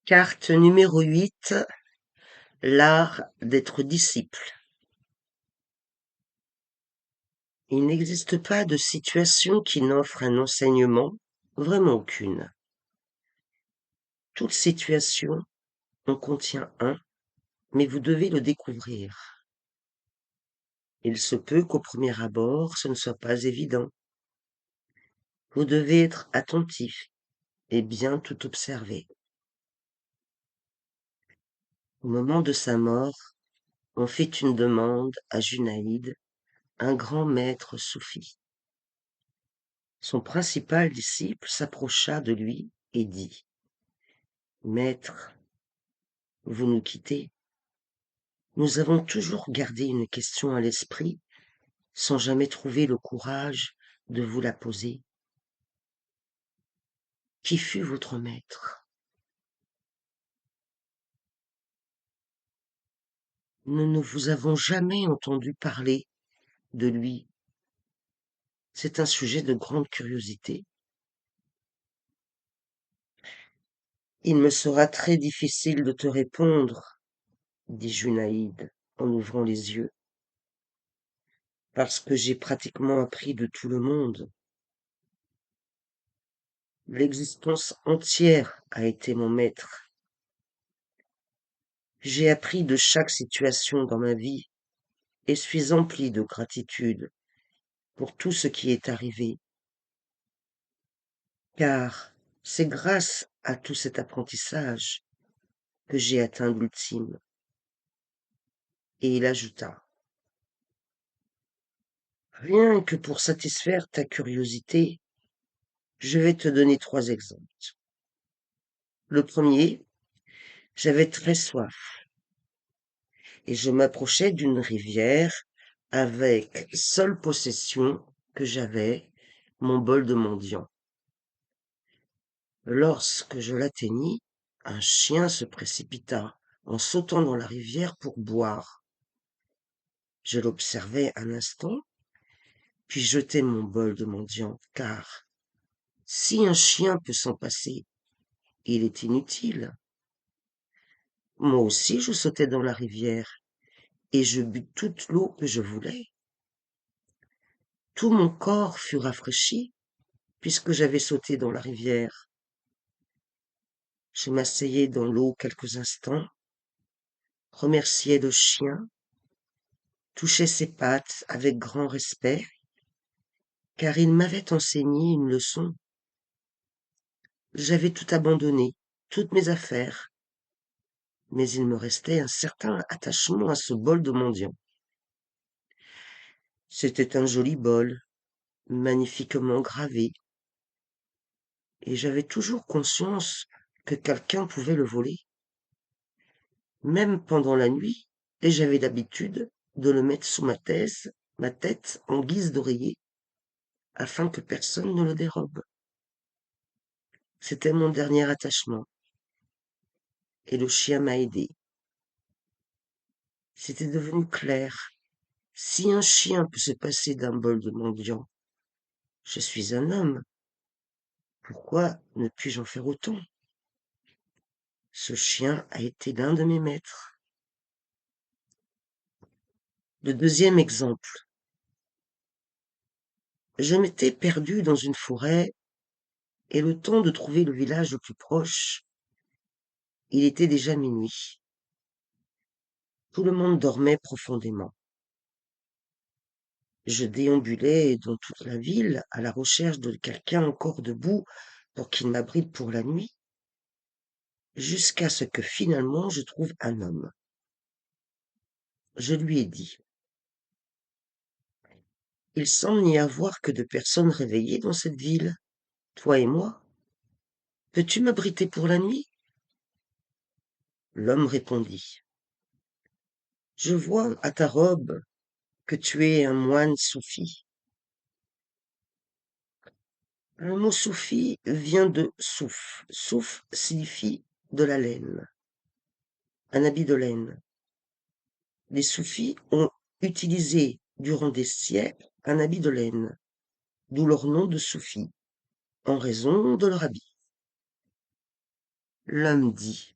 Carte numéro 8, l'art d'être disciple. Il n'existe pas de situation qui n'offre un enseignement, vraiment aucune. Toute situation en contient un, mais vous devez le découvrir. Il se peut qu'au premier abord, ce ne soit pas évident. Vous devez être attentif et bien tout observer. Au moment de sa mort, on fait une demande à Junaïd, un grand maître soufi. Son principal disciple s'approcha de lui et dit: Maître, vous nous quittez. Nous avons toujours gardé une question à l'esprit, sans jamais trouver le courage de vous la poser. Qui fut votre maître? Nous ne vous avons jamais entendu parler de lui. C'est un sujet de grande curiosité. Il me sera très difficile de te répondre, dit Junaïd en ouvrant les yeux, parce que j'ai pratiquement appris de tout le monde. L'existence entière a été mon maître. J'ai appris de chaque situation dans ma vie et suis empli de gratitude pour tout ce qui est arrivé, car c'est grâce à tout cet apprentissage que j'ai atteint l'ultime. Et il ajouta: Rien que pour satisfaire ta curiosité, je vais te donner 3 exemples. Le premier, j'avais très soif et je m'approchais d'une rivière avec seule possession que j'avais, mon bol de mendiant. Lorsque je l'atteignis, un chien se précipita en sautant dans la rivière pour boire. Je l'observai un instant, puis jetai mon bol de mendiant, car si un chien peut s'en passer, il est inutile. Moi aussi je sautai dans la rivière, et je bus toute l'eau que je voulais. Tout mon corps fut rafraîchi, puisque j'avais sauté dans la rivière. Je m'asseyai dans l'eau quelques instants, remerciai le chien, touchai ses pattes avec grand respect, car il m'avait enseigné une leçon. J'avais tout abandonné, toutes mes affaires, mais il me restait un certain attachement à ce bol de mendiant. C'était un joli bol, magnifiquement gravé, et j'avais toujours conscience que quelqu'un pouvait le voler, même pendant la nuit, et j'avais l'habitude de le mettre sous ma tête en guise d'oreiller, afin que personne ne le dérobe. C'était mon dernier attachement, et le chien m'a aidé. C'était devenu clair. Si un chien peut se passer d'un bol de mendiant, je suis un homme. Pourquoi ne puis-je en faire autant? Ce chien a été l'un de mes maîtres. Le deuxième exemple. Je m'étais perdu dans une forêt, et le temps de trouver le village le plus proche, il était déjà minuit. Tout le monde dormait profondément. Je déambulais dans toute la ville à la recherche de quelqu'un encore debout pour qu'il m'abrite pour la nuit, jusqu'à ce que finalement je trouve un homme. Je lui ai dit: Il semble n'y avoir que 2 personnes réveillées dans cette ville, toi et moi. Peux-tu m'abriter pour la nuit? L'homme répondit: Je vois à ta robe que tu es un moine soufi. Le mot soufi vient de souf. Souf signifie de la laine, un habit de laine. Les soufis ont utilisé durant des siècles un habit de laine, d'où leur nom de soufi, en raison de leur habit. L'homme dit: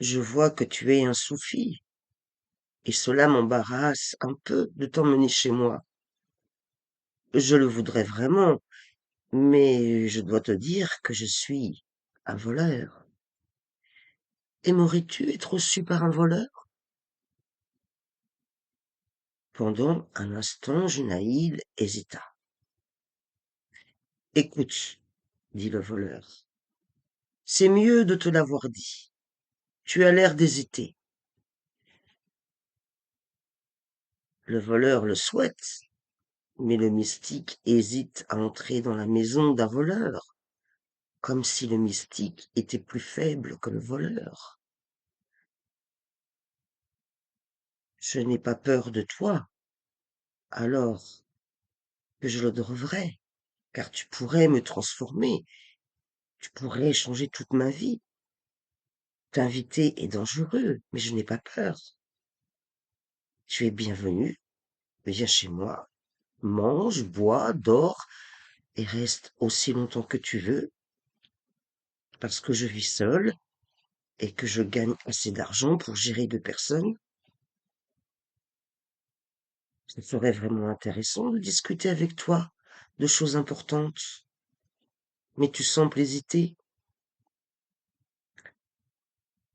Je vois que tu es un soufi, et cela m'embarrasse un peu de t'emmener chez moi. Je le voudrais vraiment, mais je dois te dire que je suis un voleur. Aimerais-tu être reçu par un voleur? Pendant un instant, Junaïd hésita. Écoute, dit le voleur, c'est mieux de te l'avoir dit. Tu as l'air d'hésiter. Le voleur le souhaite, mais le mystique hésite à entrer dans la maison d'un voleur, comme si le mystique était plus faible que le voleur. Je n'ai pas peur de toi, alors que je le devrais, car tu pourrais me transformer, tu pourrais changer toute ma vie. T'inviter est dangereux, mais je n'ai pas peur. Tu es bienvenu, viens chez moi, mange, bois, dors, et reste aussi longtemps que tu veux, parce que je vis seul et que je gagne assez d'argent pour gérer 2 personnes. Ce serait vraiment intéressant de discuter avec toi de choses importantes, mais tu sembles hésiter.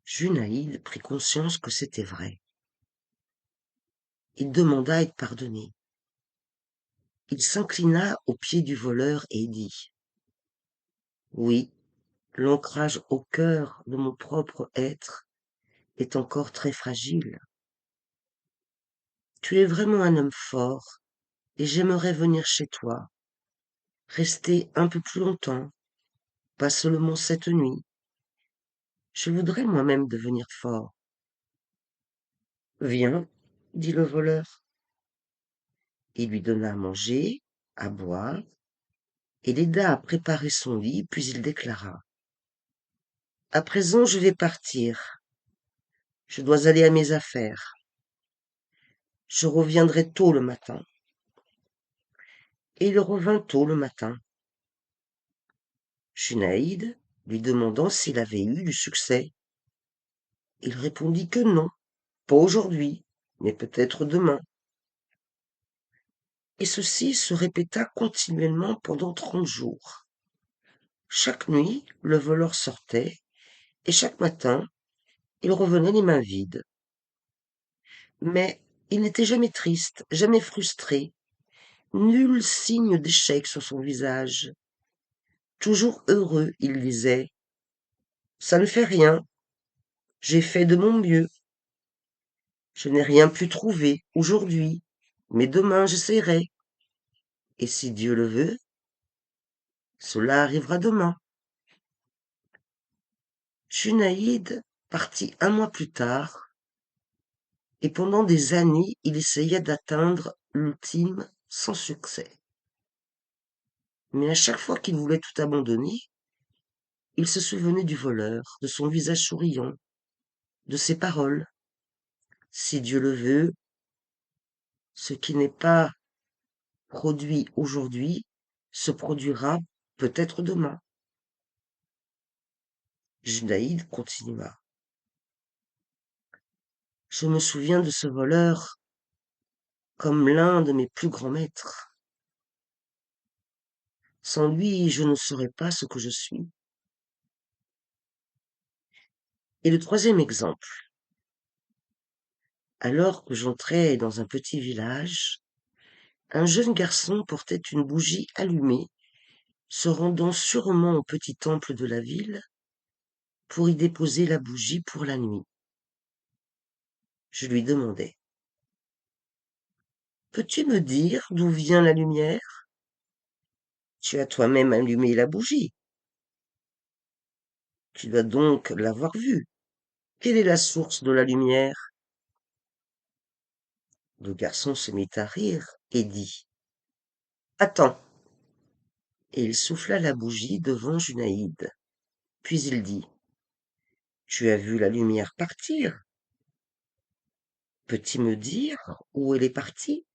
Junaïd prit conscience que c'était vrai. Il demanda à être pardonné. Il s'inclina aux pieds du voleur et dit: Oui, l'ancrage au cœur de mon propre être est encore très fragile. Tu es vraiment un homme fort, et j'aimerais venir chez toi, rester un peu plus longtemps, pas seulement cette nuit. Je voudrais moi-même devenir fort. Viens, dit le voleur. Il lui donna à manger, à boire, et l'aida à préparer son lit, puis il déclara: À présent, je vais partir. Je dois aller à mes affaires. Je reviendrai tôt le matin. Et il revint tôt le matin. Junaïd, lui demandant s'il avait eu du succès, il répondit que non, pas aujourd'hui, mais peut-être demain. Et ceci se répéta continuellement pendant 30 jours. Chaque nuit, le voleur sortait, et chaque matin, il revenait les mains vides. Mais il n'était jamais triste, jamais frustré, nul signe d'échec sur son visage. Toujours heureux, il disait: Ça ne fait rien, j'ai fait de mon mieux. Je n'ai rien pu trouver aujourd'hui, mais demain j'essaierai. Et si Dieu le veut, cela arrivera demain. Junaïd partit un mois plus tard, et pendant des années il essaya d'atteindre l'ultime sans succès. Mais à chaque fois qu'il voulait tout abandonner, il se souvenait du voleur, de son visage souriant, de ses paroles. Si Dieu le veut, ce qui n'est pas produit aujourd'hui se produira peut-être demain. Junaïd continua. Je me souviens de ce voleur comme l'un de mes plus grands maîtres. Sans lui, je ne serais pas ce que je suis. Et le troisième exemple. Alors que j'entrais dans un petit village, un jeune garçon portait une bougie allumée, se rendant sûrement au petit temple de la ville pour y déposer la bougie pour la nuit. Je lui demandai: Peux-tu me dire d'où vient la lumière? Tu as toi-même allumé la bougie. Tu dois donc l'avoir vue. Quelle est la source de la lumière? Le garçon se mit à rire et dit: Attends. Et il souffla la bougie devant Junaïd. Puis il dit: Tu as vu la lumière partir. Peux-tu me dire où elle est partie?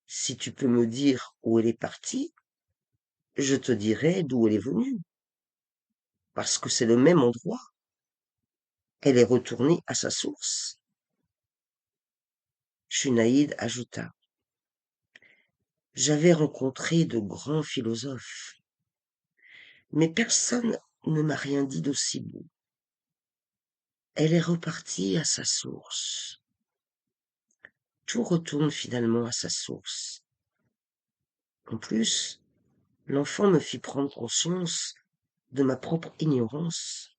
Si tu peux me dire où elle est partie, je te dirai d'où elle est venue, parce que c'est le même endroit. Elle est retournée à sa source. Shunaïd ajouta: J'avais rencontré de grands philosophes, mais personne ne m'a rien dit d'aussi beau. Elle est repartie à sa source. Tout retourne finalement à sa source. En plus, l'enfant me fit prendre conscience de ma propre ignorance.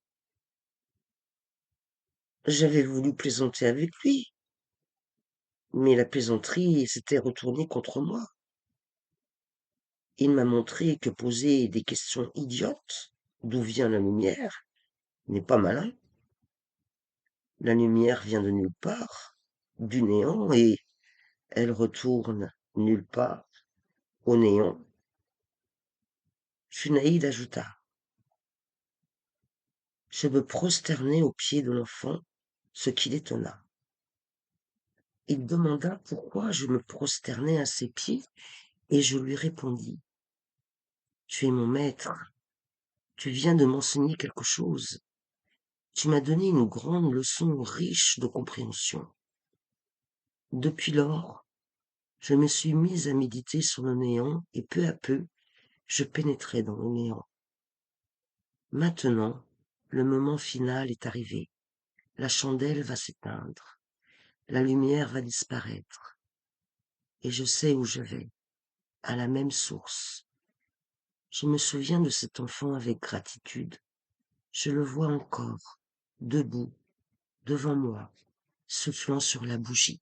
J'avais voulu plaisanter avec lui, mais la plaisanterie s'était retournée contre moi. Il m'a montré que poser des questions idiotes, d'où vient la lumière, n'est pas malin. La lumière vient de nulle part, du néant, et elle retourne nulle part, au néant. Funaïd ajouta: Je me prosternai aux pieds de l'enfant, ce qui l'étonna. Il demanda pourquoi je me prosternais à ses pieds, et je lui répondis: Tu es mon maître, tu viens de m'enseigner quelque chose, tu m'as donné une grande leçon riche de compréhension. Depuis lors, je me suis mise à méditer sur le néant, et peu à peu, je pénétrais dans le néant. Maintenant, le moment final est arrivé. La chandelle va s'éteindre, la lumière va disparaître, et je sais où je vais, à la même source. Je me souviens de cet enfant avec gratitude. Je le vois encore, debout, devant moi, soufflant sur la bougie.